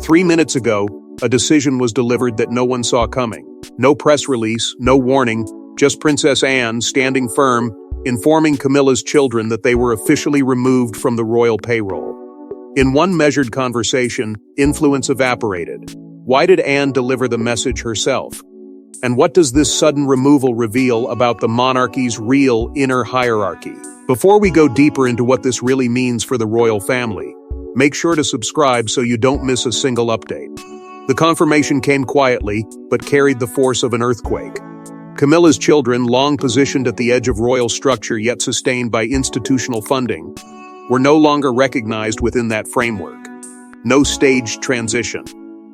3 minutes ago, a decision was delivered that no one saw coming. No press release, no warning, just Princess Anne standing firm, informing Camilla's children that they were officially removed from the royal payroll. In one measured conversation, influence evaporated. Why did Anne deliver the message herself? And what does this sudden removal reveal about the monarchy's real inner hierarchy? Before we go deeper into what this really means for the royal family, make sure to subscribe so you don't miss a single update. The confirmation came quietly, but carried the force of an earthquake. Camilla's children, long positioned at the edge of royal structure yet sustained by institutional funding, were no longer recognized within that framework. No staged transition.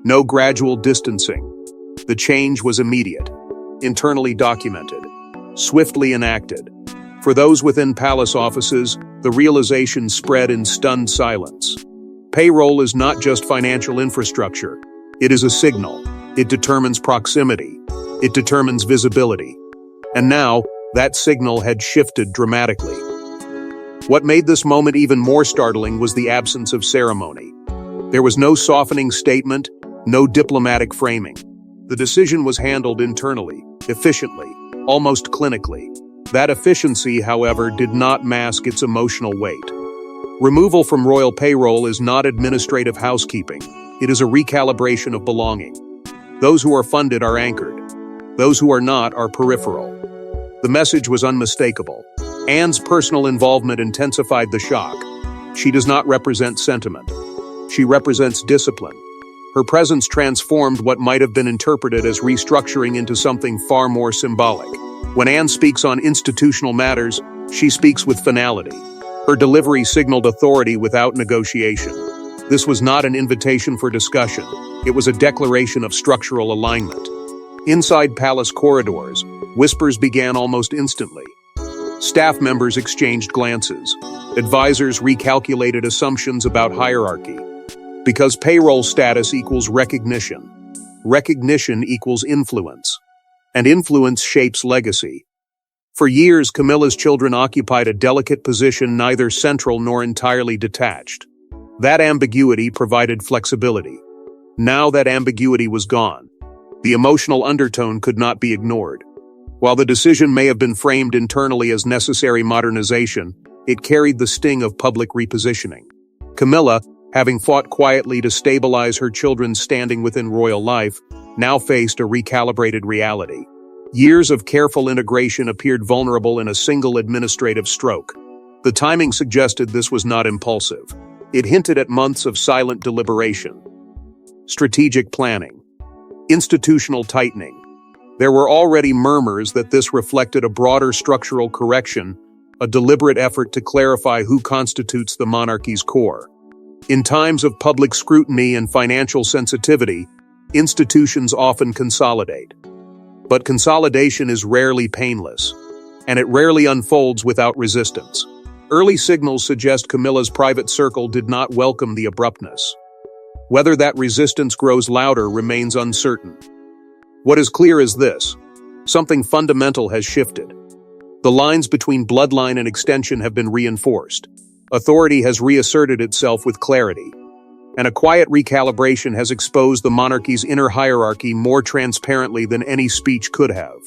No gradual distancing. The change was immediate, internally documented, swiftly enacted. For those within palace offices, the realization spread in stunned silence. Payroll is not just financial infrastructure. It is a signal. It determines proximity. It determines visibility. And now, that signal had shifted dramatically. What made this moment even more startling was the absence of ceremony. There was no softening statement, no diplomatic framing. The decision was handled internally, efficiently, almost clinically. That efficiency, however, did not mask its emotional weight. Removal from royal payroll is not administrative housekeeping. It is a recalibration of belonging. Those who are funded are anchored. Those who are not are peripheral. The message was unmistakable. Anne's personal involvement intensified the shock. She does not represent sentiment. She represents discipline. Her presence transformed what might have been interpreted as restructuring into something far more symbolic. When Anne speaks on institutional matters, she speaks with finality. Her delivery signaled authority without negotiation. This was not an invitation for discussion. It was a declaration of structural alignment. Inside palace corridors, whispers began almost instantly. Staff members exchanged glances. Advisors recalculated assumptions about hierarchy. Because payroll status equals recognition. Recognition equals influence. And influence shapes legacy. For years, Camilla's children occupied a delicate position neither central nor entirely detached. That ambiguity provided flexibility. Now that ambiguity was gone. The emotional undertone could not be ignored. While the decision may have been framed internally as necessary modernization, it carried the sting of public repositioning. Camilla, having fought quietly to stabilize her children's standing within royal life, now faced a recalibrated reality. Years of careful integration appeared vulnerable in a single administrative stroke. The timing suggested this was not impulsive. It hinted at months of silent deliberation. Strategic planning. Institutional tightening. There were already murmurs that this reflected a broader structural correction, a deliberate effort to clarify who constitutes the monarchy's core. In times of public scrutiny and financial sensitivity, institutions often consolidate. But consolidation is rarely painless, and it rarely unfolds without resistance. Early signals suggest Camilla's private circle did not welcome the abruptness. Whether that resistance grows louder remains uncertain. What is clear is this: something fundamental has shifted. The lines between bloodline and extension have been reinforced. Authority has reasserted itself with clarity. And a quiet recalibration has exposed the monarchy's inner hierarchy more transparently than any speech could have.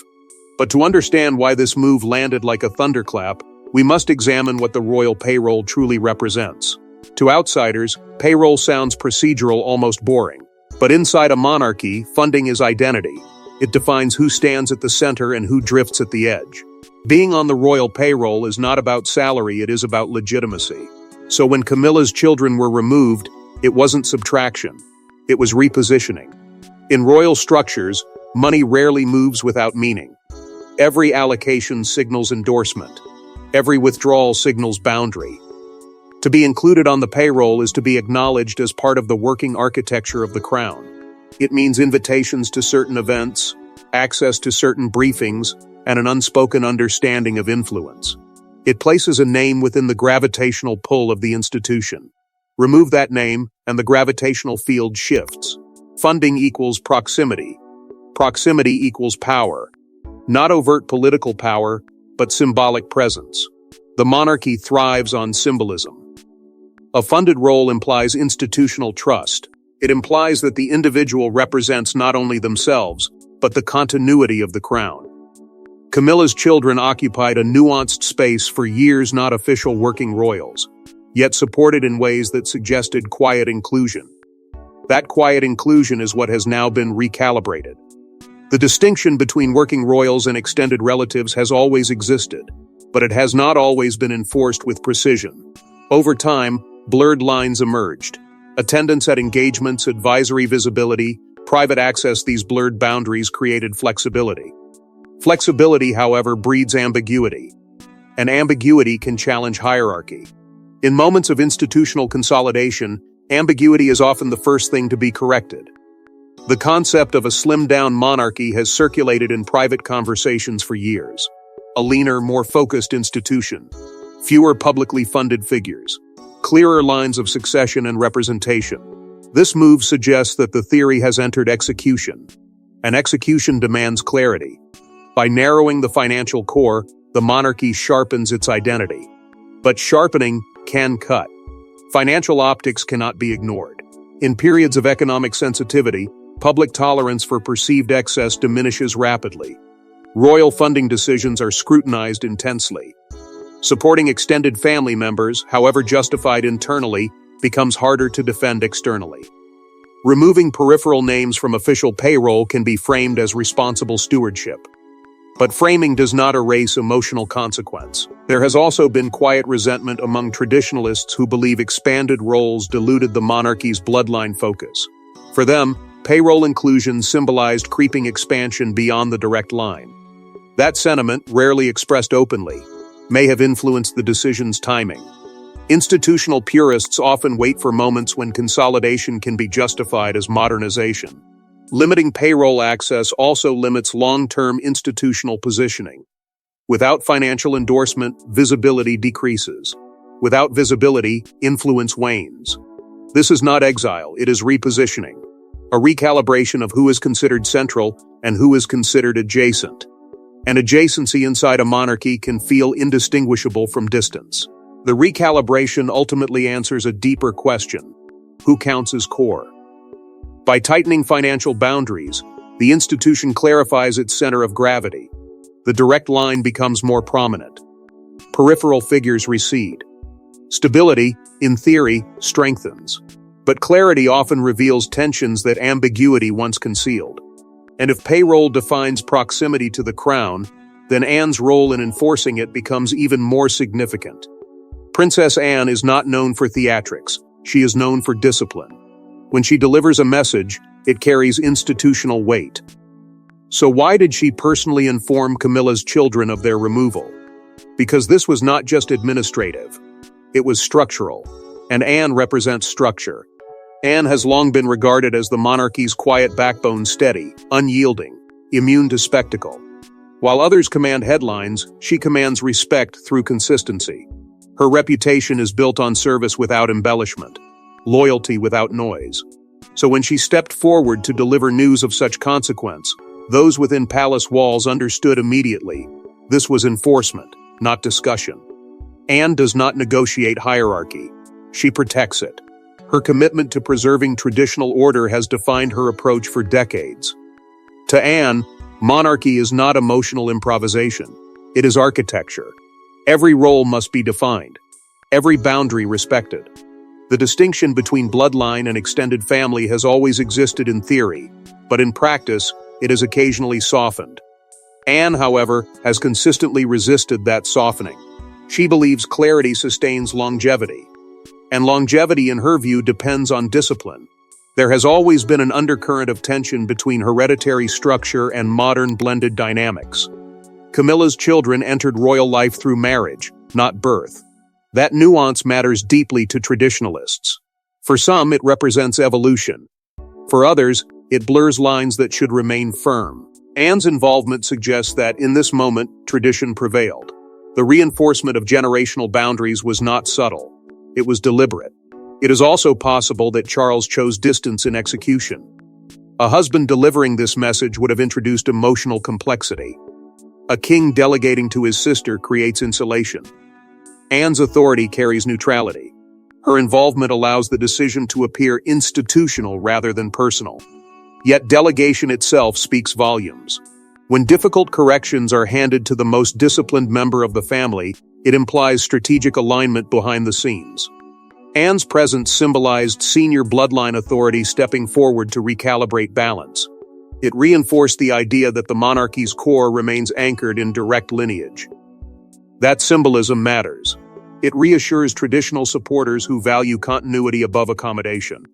But to understand why this move landed like a thunderclap, we must examine what the royal payroll truly represents. To outsiders, payroll sounds procedural, almost boring. But inside a monarchy, funding is identity. It defines who stands at the center and who drifts at the edge. Being on the royal payroll is not about salary, it is about legitimacy. So when Camilla's children were removed, it wasn't subtraction. It was repositioning. In royal structures, money rarely moves without meaning. Every allocation signals endorsement. Every withdrawal signals boundary. To be included on the payroll is to be acknowledged as part of the working architecture of the crown. It means invitations to certain events, access to certain briefings, and an unspoken understanding of influence. It places a name within the gravitational pull of the institution. Remove that name, and the gravitational field shifts. Funding equals proximity. Proximity equals power. Not overt political power, but symbolic presence. The monarchy thrives on symbolism. A funded role implies institutional trust. It implies that the individual represents not only themselves, but the continuity of the crown. Camilla's children occupied a nuanced space for years not official working royals, yet supported in ways that suggested quiet inclusion. That quiet inclusion is what has now been recalibrated. The distinction between working royals and extended relatives has always existed, but it has not always been enforced with precision. Over time, blurred lines emerged. Attendance at engagements, advisory visibility, private access. These blurred boundaries created flexibility. Flexibility, however, breeds ambiguity. And ambiguity can challenge hierarchy. In moments of institutional consolidation, ambiguity is often the first thing to be corrected. The concept of a slimmed-down monarchy has circulated in private conversations for years. A leaner, more focused institution. Fewer publicly funded figures. Clearer lines of succession and representation. This move suggests that the theory has entered execution. And execution demands clarity. By narrowing the financial core, the monarchy sharpens its identity. But sharpening can cut. Financial optics cannot be ignored. In periods of economic sensitivity, public tolerance for perceived excess diminishes rapidly. Royal funding decisions are scrutinized intensely. Supporting extended family members, however justified internally, becomes harder to defend externally. Removing peripheral names from official payroll can be framed as responsible stewardship. But framing does not erase emotional consequence. There has also been quiet resentment among traditionalists who believe expanded roles diluted the monarchy's bloodline focus. For them, payroll inclusion symbolized creeping expansion beyond the direct line. That sentiment, rarely expressed openly, may have influenced the decision's timing. Institutional purists often wait for moments when consolidation can be justified as modernization. Limiting payroll access also limits long-term institutional positioning. Without financial endorsement, visibility decreases. Without visibility, influence wanes. This is not exile, it is repositioning. A recalibration of who is considered central and who is considered adjacent. And adjacency inside a monarchy can feel indistinguishable from distance. The recalibration ultimately answers a deeper question: who counts as core? By tightening financial boundaries, the institution clarifies its center of gravity. The direct line becomes more prominent. Peripheral figures recede. Stability, in theory, strengthens. But clarity often reveals tensions that ambiguity once concealed. And if payroll defines proximity to the crown, then Anne's role in enforcing it becomes even more significant. Princess Anne is not known for theatrics, she is known for discipline. When she delivers a message, it carries institutional weight. So why did she personally inform Camilla's children of their removal? Because this was not just administrative. It was structural. And Anne represents structure. Anne has long been regarded as the monarchy's quiet backbone, steady, unyielding, immune to spectacle. While others command headlines, she commands respect through consistency. Her reputation is built on service without embellishment. Loyalty without noise. So when she stepped forward to deliver news of such consequence, those within palace walls understood immediately. This was enforcement, not discussion. Anne does not negotiate hierarchy. She protects it. Her commitment to preserving traditional order has defined her approach for decades. To Anne, monarchy is not emotional improvisation. It is architecture. Every role must be defined. Every boundary respected. The distinction between bloodline and extended family has always existed in theory, but in practice, it is occasionally softened. Anne, however, has consistently resisted that softening. She believes clarity sustains longevity. And longevity, in her view, depends on discipline. There has always been an undercurrent of tension between hereditary structure and modern blended dynamics. Camilla's children entered royal life through marriage, not birth. That nuance matters deeply to traditionalists. For some, it represents evolution. For others, it blurs lines that should remain firm. Anne's involvement suggests that, in this moment, tradition prevailed. The reinforcement of generational boundaries was not subtle. It was deliberate. It is also possible that Charles chose distance in execution. A husband delivering this message would have introduced emotional complexity. A king delegating to his sister creates insulation. Anne's authority carries neutrality. Her involvement allows the decision to appear institutional rather than personal. Yet delegation itself speaks volumes. When difficult corrections are handed to the most disciplined member of the family, it implies strategic alignment behind the scenes. Anne's presence symbolized senior bloodline authority stepping forward to recalibrate balance. It reinforced the idea that the monarchy's core remains anchored in direct lineage. That symbolism matters. It reassures traditional supporters who value continuity above accommodation.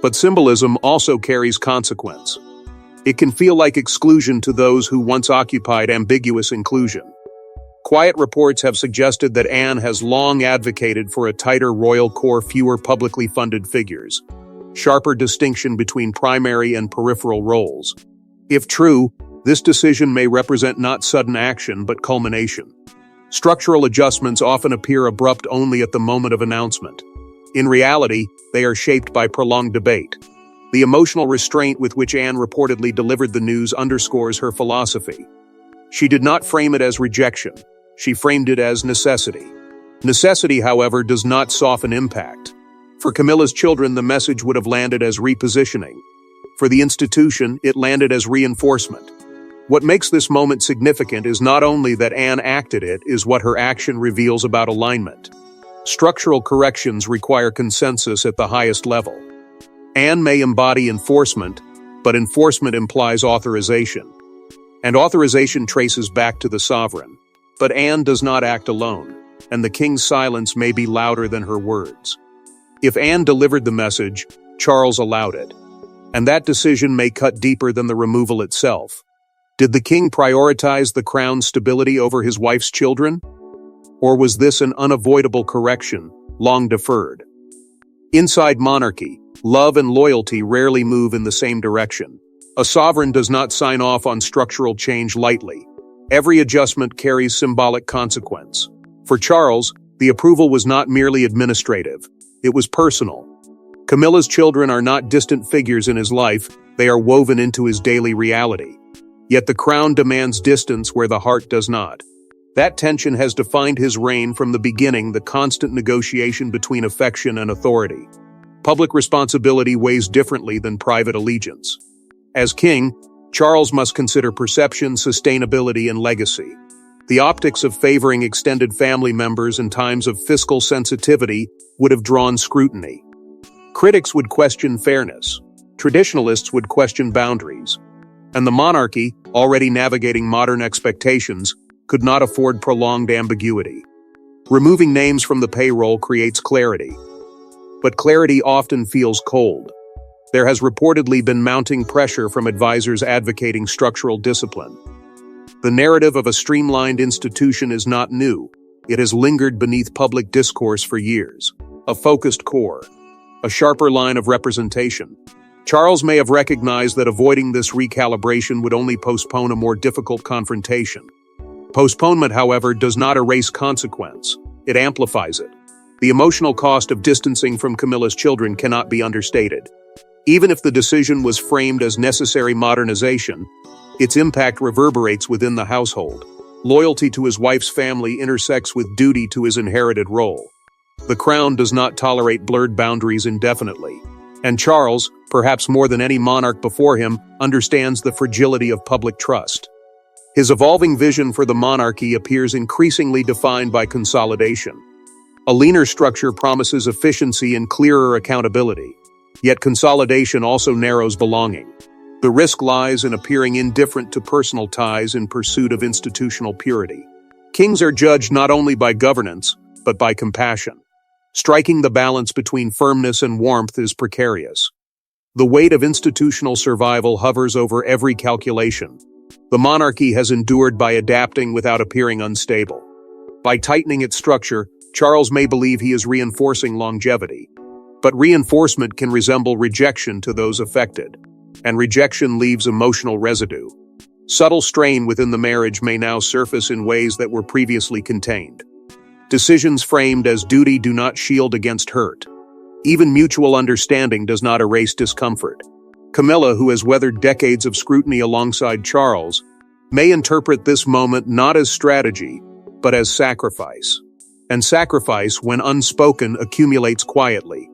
But symbolism also carries consequence. It can feel like exclusion to those who once occupied ambiguous inclusion. Quiet reports have suggested that Anne has long advocated for a tighter royal core, fewer publicly funded figures, sharper distinction between primary and peripheral roles. If true, this decision may represent not sudden action but culmination. Structural adjustments often appear abrupt only at the moment of announcement. In reality, they are shaped by prolonged debate. The emotional restraint with which Anne reportedly delivered the news underscores her philosophy. She did not frame it as rejection. She framed it as necessity. Necessity, however, does not soften impact. For Camilla's children, the message would have landed as repositioning. For the institution, it landed as reinforcement. What makes this moment significant is not only that Anne acted it, is what her action reveals about alignment. Structural corrections require consensus at the highest level. Anne may embody enforcement, but enforcement implies authorization. And authorization traces back to the sovereign. But Anne does not act alone, and the king's silence may be louder than her words. If Anne delivered the message, Charles allowed it. And that decision may cut deeper than the removal itself. Did the king prioritize the crown's stability over his wife's children? Or was this an unavoidable correction, long deferred? Inside monarchy, love and loyalty rarely move in the same direction. A sovereign does not sign off on structural change lightly. Every adjustment carries symbolic consequence. For Charles, the approval was not merely administrative. It was personal. Camilla's children are not distant figures in his life, they are woven into his daily reality. Yet the crown demands distance where the heart does not. That tension has defined his reign from the beginning, the constant negotiation between affection and authority. Public responsibility weighs differently than private allegiance. As king, Charles must consider perception, sustainability, and legacy. The optics of favoring extended family members in times of fiscal sensitivity would have drawn scrutiny. Critics would question fairness. Traditionalists would question boundaries. And the monarchy, already navigating modern expectations, could not afford prolonged ambiguity. Removing names from the payroll creates clarity. But clarity often feels cold. There has reportedly been mounting pressure from advisors advocating structural discipline. The narrative of a streamlined institution is not new. It has lingered beneath public discourse for years. A focused core. A sharper line of representation. Charles may have recognized that avoiding this recalibration would only postpone a more difficult confrontation. Postponement, however, does not erase consequence. It amplifies it. The emotional cost of distancing from Camilla's children cannot be understated. Even if the decision was framed as necessary modernization, its impact reverberates within the household. Loyalty to his wife's family intersects with duty to his inherited role. The crown does not tolerate blurred boundaries indefinitely. And Charles, perhaps more than any monarch before him, understands the fragility of public trust. His evolving vision for the monarchy appears increasingly defined by consolidation. A leaner structure promises efficiency and clearer accountability. Yet consolidation also narrows belonging. The risk lies in appearing indifferent to personal ties in pursuit of institutional purity. Kings are judged not only by governance, but by compassion. Striking the balance between firmness and warmth is precarious. The weight of institutional survival hovers over every calculation. The monarchy has endured by adapting without appearing unstable. By tightening its structure, Charles may believe he is reinforcing longevity. But reinforcement can resemble rejection to those affected. And rejection leaves emotional residue. Subtle strain within the marriage may now surface in ways that were previously contained. Decisions framed as duty do not shield against hurt. Even mutual understanding does not erase discomfort. Camilla, who has weathered decades of scrutiny alongside Charles, may interpret this moment not as strategy, but as sacrifice. and sacrifice, when unspoken, accumulates quietly.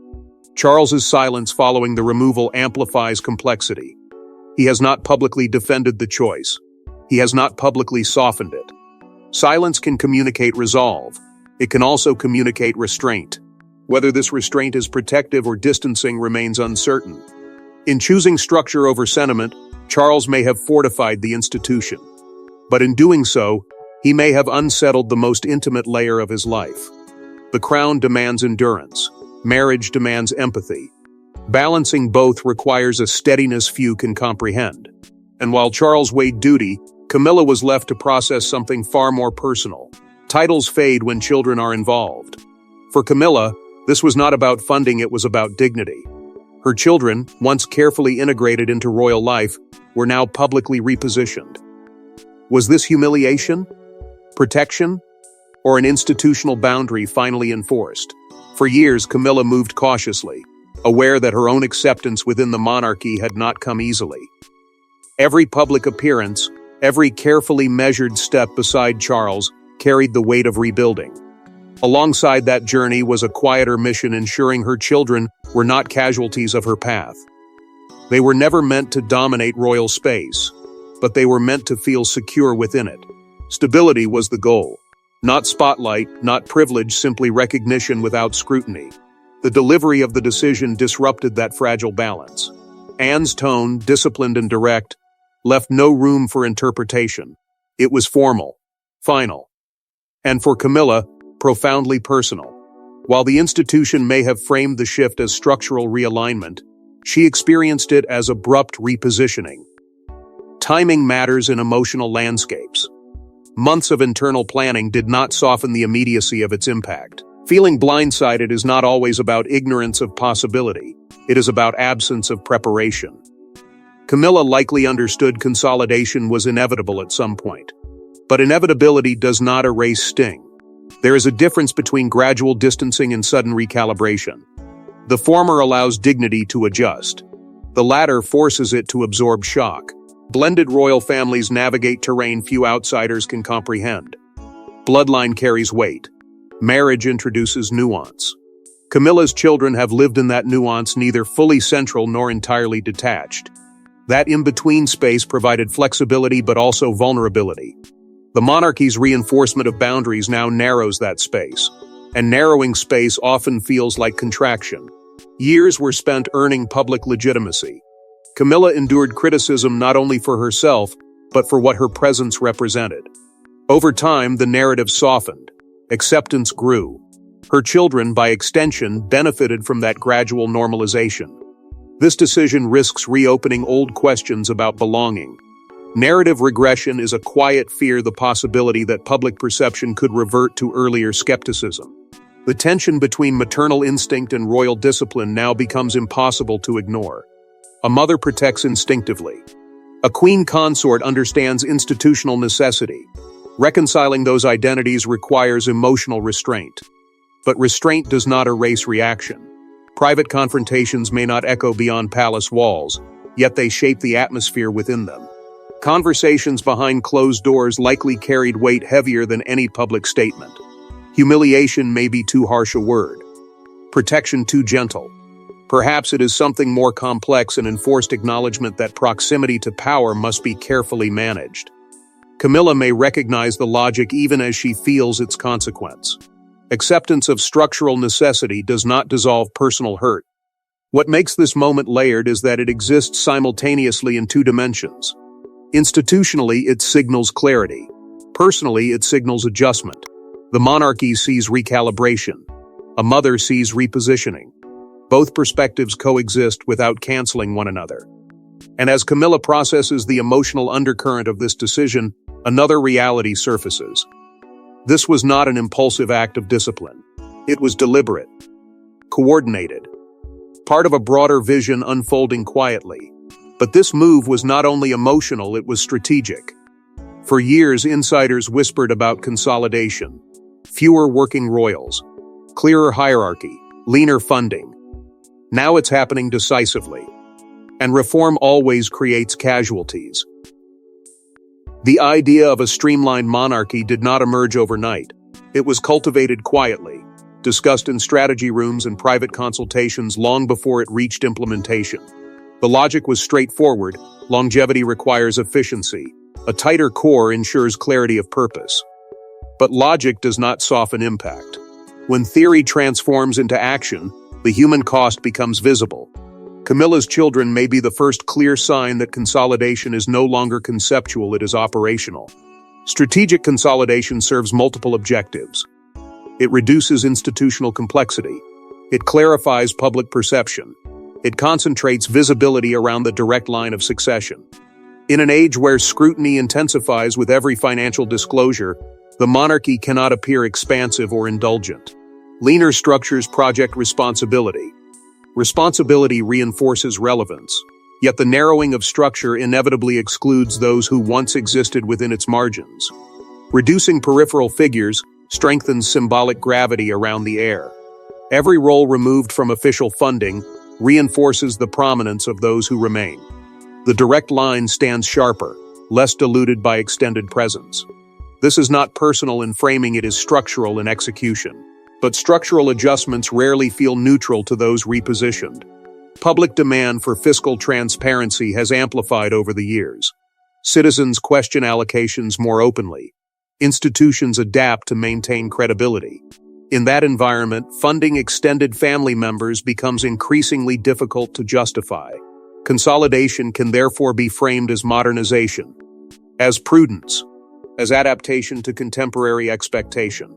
Charles's silence following the removal amplifies complexity. He has not publicly defended the choice. He has not publicly softened it. Silence can communicate resolve. It can also communicate restraint. Whether this restraint is protective or distancing remains uncertain. In choosing structure over sentiment, Charles may have fortified the institution. But in doing so, he may have unsettled the most intimate layer of his life. The crown demands endurance. Marriage demands empathy. Balancing both requires a steadiness few can comprehend. And while Charles weighed duty, Camilla was left to process something far more personal. Titles fade when children are involved. For Camilla, this was not about funding, it was about dignity. Her children, once carefully integrated into royal life, were now publicly repositioned. Was this humiliation, protection, or an institutional boundary finally enforced? For years, Camilla moved cautiously, aware that her own acceptance within the monarchy had not come easily. Every public appearance, every carefully measured step beside Charles carried the weight of rebuilding. Alongside that journey was a quieter mission, ensuring her children were not casualties of her path. They were never meant to dominate royal space, but they were meant to feel secure within it. Stability was the goal. Not spotlight, not privilege, simply recognition without scrutiny. The delivery of the decision disrupted that fragile balance. Anne's tone, disciplined and direct, left no room for interpretation. It was formal, final. And for Camilla, profoundly personal. While the institution may have framed the shift as structural realignment, she experienced it as abrupt repositioning. Timing matters in emotional landscapes. Months of internal planning did not soften the immediacy of its impact. Feeling blindsided is not always about ignorance of possibility. It is about absence of preparation. Camilla likely understood consolidation was inevitable at some point. But inevitability does not erase sting. There is a difference between gradual distancing and sudden recalibration. The former allows dignity to adjust. The latter forces it to absorb shock. Blended royal families navigate terrain few outsiders can comprehend. Bloodline carries weight. Marriage introduces nuance. Camilla's children have lived in that nuance, neither fully central nor entirely detached. That in-between space provided flexibility but also vulnerability. The monarchy's reinforcement of boundaries now narrows that space, and narrowing space often feels like contraction. Years were spent earning public legitimacy. Camilla endured criticism not only for herself, but for what her presence represented. Over time, the narrative softened. Acceptance grew. Her children, by extension, benefited from that gradual normalization. This decision risks reopening old questions about belonging. Narrative regression is a quiet fear, the possibility that public perception could revert to earlier skepticism. The tension between maternal instinct and royal discipline now becomes impossible to ignore. A mother protects instinctively. A queen consort understands institutional necessity. Reconciling those identities requires emotional restraint. But restraint does not erase reaction. Private confrontations may not echo beyond palace walls, yet they shape the atmosphere within them. Conversations behind closed doors likely carried weight heavier than any public statement. Humiliation may be too harsh a word. Protection too gentle. Perhaps it is something more complex, an enforced acknowledgement that proximity to power must be carefully managed. Camilla may recognize the logic even as she feels its consequence. Acceptance of structural necessity does not dissolve personal hurt. What makes this moment layered is that it exists simultaneously in two dimensions. Institutionally, it signals clarity. Personally, it signals adjustment. The monarchy sees recalibration. A mother sees repositioning. Both perspectives coexist without canceling one another. And as Camilla processes the emotional undercurrent of this decision, another reality surfaces. This was not an impulsive act of discipline. It was deliberate, coordinated, part of a broader vision unfolding quietly. But this move was not only emotional, it was strategic. For years, insiders whispered about consolidation, fewer working royals, clearer hierarchy, leaner funding. Now it's happening decisively. And reform always creates casualties. The idea of a streamlined monarchy did not emerge overnight. It was cultivated quietly, discussed in strategy rooms and private consultations long before it reached implementation. The logic was straightforward: longevity requires efficiency. A tighter core ensures clarity of purpose. But logic does not soften impact. When theory transforms into action, the human cost becomes visible. Camilla's children may be the first clear sign that consolidation is no longer conceptual, it is operational. Strategic consolidation serves multiple objectives. It reduces institutional complexity. It clarifies public perception. It concentrates visibility around the direct line of succession. In an age where scrutiny intensifies with every financial disclosure, the monarchy cannot appear expansive or indulgent. Leaner structures project responsibility. Responsibility reinforces relevance, yet the narrowing of structure inevitably excludes those who once existed within its margins. Reducing peripheral figures strengthens symbolic gravity around the heir. Every role removed from official funding reinforces the prominence of those who remain. The direct line stands sharper, less diluted by extended presence. This is not personal in framing, it is structural in execution. But structural adjustments rarely feel neutral to those repositioned. Public demand for fiscal transparency has amplified over the years. Citizens question allocations more openly. Institutions adapt to maintain credibility. In that environment, funding extended family members becomes increasingly difficult to justify. Consolidation can therefore be framed as modernization, as prudence, as adaptation to contemporary expectation.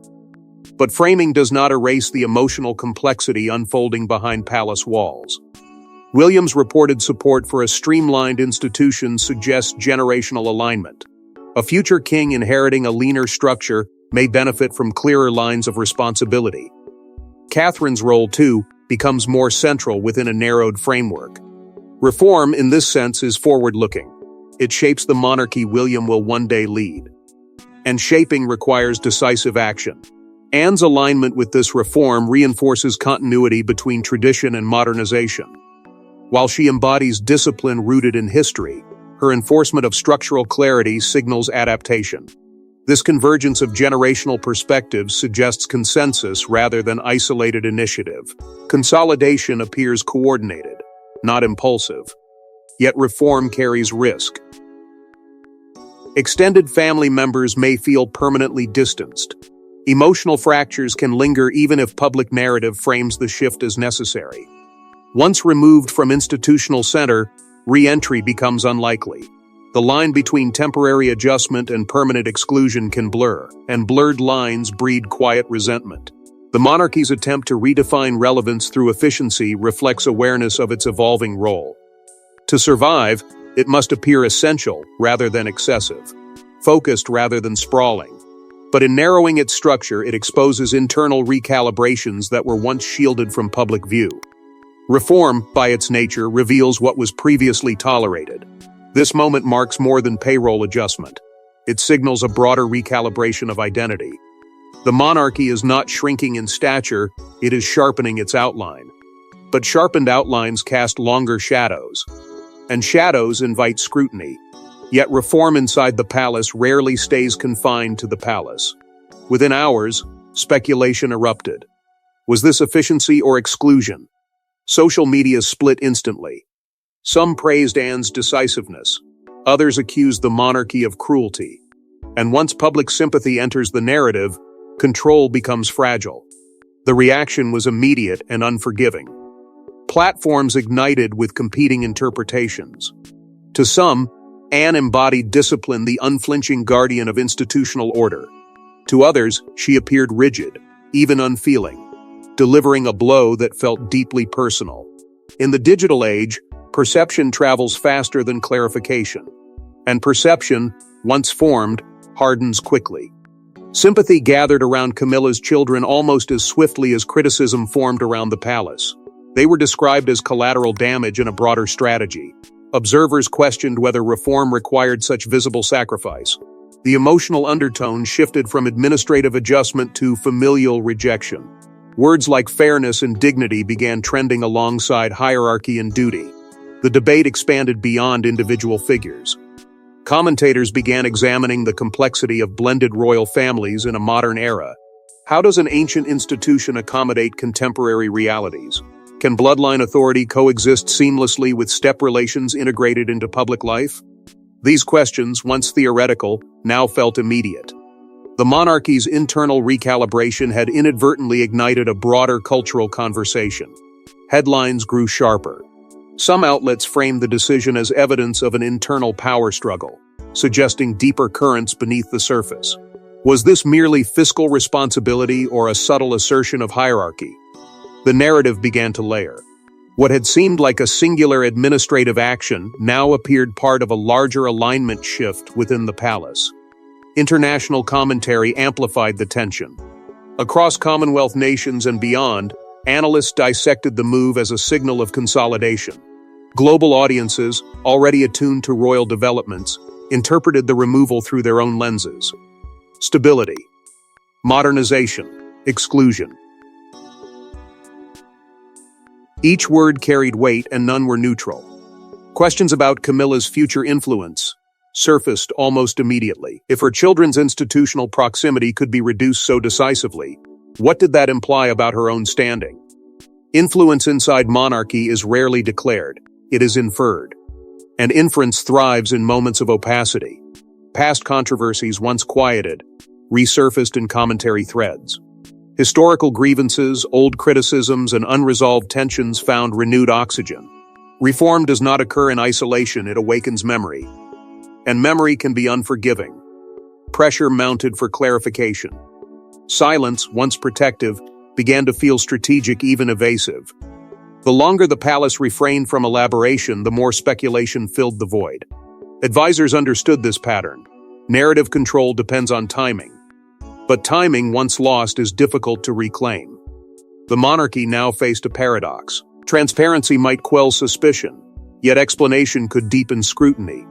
But framing does not erase the emotional complexity unfolding behind palace walls. William's reported support for a streamlined institution suggests generational alignment. A future king inheriting a leaner structure may benefit from clearer lines of responsibility. Catherine's role, too, becomes more central within a narrowed framework. Reform, in this sense, is forward-looking. It shapes the monarchy William will one day lead. And shaping requires decisive action. Anne's alignment with this reform reinforces continuity between tradition and modernization. While she embodies discipline rooted in history, her enforcement of structural clarity signals adaptation. This convergence of generational perspectives suggests consensus rather than isolated initiative. Consolidation appears coordinated, not impulsive. Yet reform carries risk. Extended family members may feel permanently distanced. Emotional fractures can linger even if public narrative frames the shift as necessary. Once removed from institutional center, re-entry becomes unlikely. The line between temporary adjustment and permanent exclusion can blur, and blurred lines breed quiet resentment. The monarchy's attempt to redefine relevance through efficiency reflects awareness of its evolving role. To survive, it must appear essential rather than excessive, focused rather than sprawling. But in narrowing its structure, it exposes internal recalibrations that were once shielded from public view. Reform, by its nature, reveals what was previously tolerated. This moment marks more than payroll adjustment. It signals a broader recalibration of identity. The monarchy is not shrinking in stature, it is sharpening its outline. But sharpened outlines cast longer shadows. And shadows invite scrutiny. Yet reform inside the palace rarely stays confined to the palace. Within hours, speculation erupted. Was this efficiency or exclusion? Social media split instantly. Some praised Anne's decisiveness. Others accused the monarchy of cruelty. And once public sympathy enters the narrative, control becomes fragile. The reaction was immediate and unforgiving. Platforms ignited with competing interpretations. To some, Anne embodied discipline, the unflinching guardian of institutional order. To others, she appeared rigid, even unfeeling, delivering a blow that felt deeply personal. In the digital age, perception travels faster than clarification. And perception, once formed, hardens quickly. Sympathy gathered around Camilla's children almost as swiftly as criticism formed around the palace. They were described as collateral damage in a broader strategy. Observers questioned whether reform required such visible sacrifice. The emotional undertone shifted from administrative adjustment to familial rejection. Words like fairness and dignity began trending alongside hierarchy and duty. The debate expanded beyond individual figures. Commentators began examining the complexity of blended royal families in a modern era. How does an ancient institution accommodate contemporary realities? Can bloodline authority coexist seamlessly with step relations integrated into public life? These questions, once theoretical, now felt immediate. The monarchy's internal recalibration had inadvertently ignited a broader cultural conversation. Headlines grew sharper. Some outlets framed the decision as evidence of an internal power struggle, suggesting deeper currents beneath the surface. Was this merely fiscal responsibility or a subtle assertion of hierarchy? The narrative began to layer. What had seemed like a singular administrative action now appeared part of a larger alignment shift within the palace. International commentary amplified the tension. Across Commonwealth nations and beyond, analysts dissected the move as a signal of consolidation. Global audiences, already attuned to royal developments, interpreted the removal through their own lenses. Stability, modernization, exclusion. Each word carried weight and none were neutral. Questions about Camilla's future influence surfaced almost immediately. If her children's institutional proximity could be reduced so decisively, what did that imply about her own standing? Influence inside monarchy is rarely declared, it is inferred. And inference thrives in moments of opacity. Past controversies once quieted, resurfaced in commentary threads. Historical grievances, old criticisms, and unresolved tensions found renewed oxygen. Reform does not occur in isolation, it awakens memory. And memory can be unforgiving. Pressure mounted for clarification. Silence, once protective, began to feel strategic, even evasive. The longer the palace refrained from elaboration, the more speculation filled the void. Advisors understood this pattern. Narrative control depends on timing. But timing, once lost, is difficult to reclaim. The monarchy now faced a paradox. Transparency might quell suspicion, yet explanation could deepen scrutiny.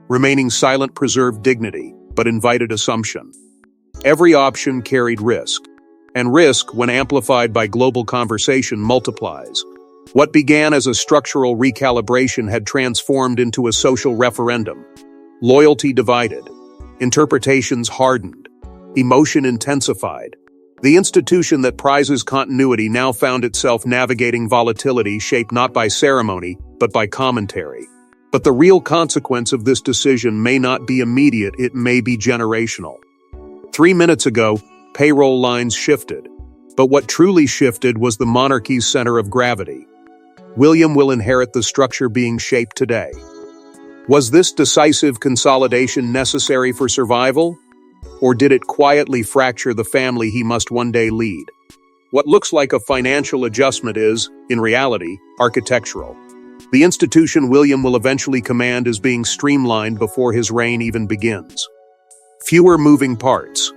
Remaining silent preserved dignity, but invited assumption. Every option carried risk, and risk, when amplified by global conversation, multiplies. What began as a structural recalibration had transformed into a social referendum. Loyalty divided, interpretations hardened, emotion intensified. The institution that prizes continuity now found itself navigating volatility shaped not by ceremony, but by commentary. But the real consequence of this decision may not be immediate, it may be generational. 3 minutes ago, payroll lines shifted. But what truly shifted was the monarchy's center of gravity. William will inherit the structure being shaped today. Was this decisive consolidation necessary for survival? Or did it quietly fracture the family he must one day lead? What looks like a financial adjustment is, in reality, architectural. The institution William will eventually command is being streamlined before his reign even begins. Fewer moving parts,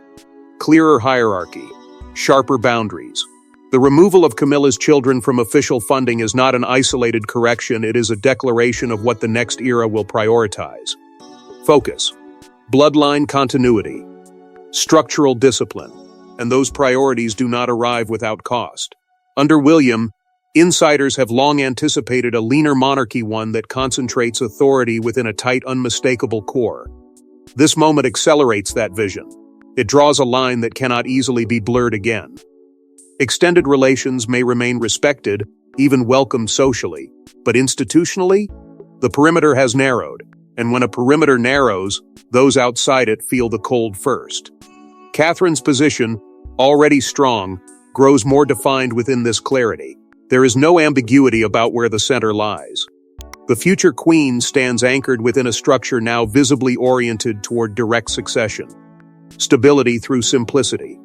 clearer hierarchy, sharper boundaries. The removal of Camilla's children from official funding is not an isolated correction, it is a declaration of what the next era will prioritize. Focus, bloodline continuity, structural discipline, and those priorities do not arrive without cost. Under William, insiders have long anticipated a leaner monarchy, one that concentrates authority within a tight, unmistakable core. This moment accelerates that vision. It draws a line that cannot easily be blurred again. Extended relations may remain respected, even welcomed socially, but institutionally, the perimeter has narrowed, and when a perimeter narrows, those outside it feel the cold first. Catherine's position, already strong, grows more defined within this clarity. There is no ambiguity about where the center lies. The future queen stands anchored within a structure now visibly oriented toward direct succession. Stability through simplicity,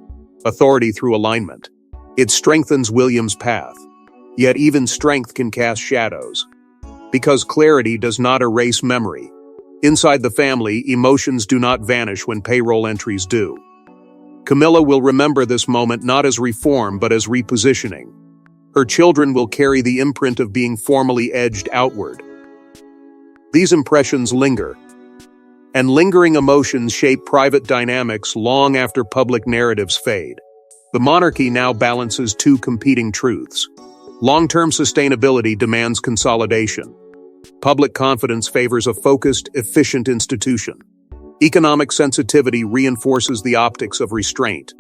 authority through alignment. It strengthens William's path. Yet even strength can cast shadows. Because clarity does not erase memory. Inside the family, emotions do not vanish when payroll entries do. Camilla will remember this moment not as reform but as repositioning. Her children will carry the imprint of being formally edged outward. These impressions linger. And lingering emotions shape private dynamics long after public narratives fade. The monarchy now balances two competing truths. Long-term sustainability demands consolidation. Public confidence favors a focused, efficient institution. Economic sensitivity reinforces the optics of restraint.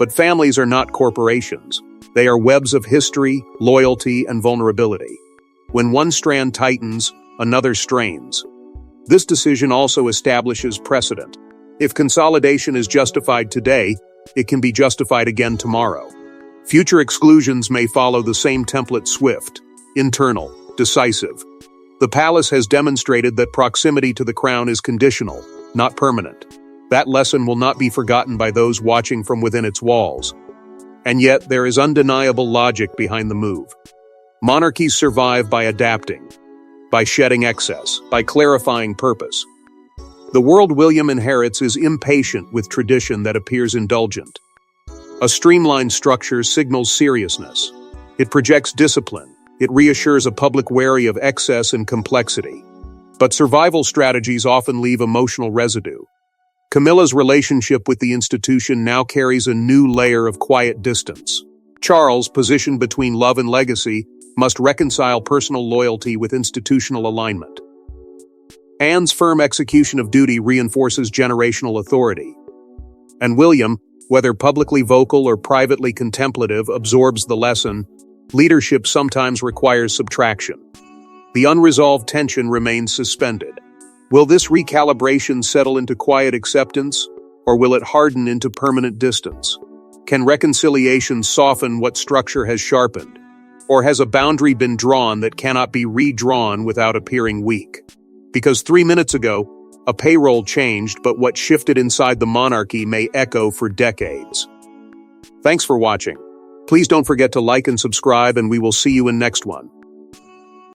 But families are not corporations. They are webs of history, loyalty, and vulnerability. When one strand tightens, another strains. This decision also establishes precedent. If consolidation is justified today, it can be justified again tomorrow. Future exclusions may follow the same template: swift, internal, decisive. The palace has demonstrated that proximity to the crown is conditional, not permanent. That lesson will not be forgotten by those watching from within its walls. And yet, there is undeniable logic behind the move. Monarchies survive by adapting, by shedding excess, by clarifying purpose. The world William inherits is impatient with tradition that appears indulgent. A streamlined structure signals seriousness. It projects discipline. It reassures a public wary of excess and complexity. But survival strategies often leave emotional residue. Camilla's relationship with the institution now carries a new layer of quiet distance. Charles, positioned between love and legacy, must reconcile personal loyalty with institutional alignment. Anne's firm execution of duty reinforces generational authority. And William, whether publicly vocal or privately contemplative, absorbs the lesson: leadership sometimes requires subtraction. The unresolved tension remains suspended. Will this recalibration settle into quiet acceptance, or will it harden into permanent distance? Can reconciliation soften what structure has sharpened? Or has a boundary been drawn that cannot be redrawn without appearing weak? Because 3 minutes ago, a payroll changed, but what shifted inside the monarchy may echo for decades. Thanks for watching. Please don't forget to like and subscribe, and we will see you in next one.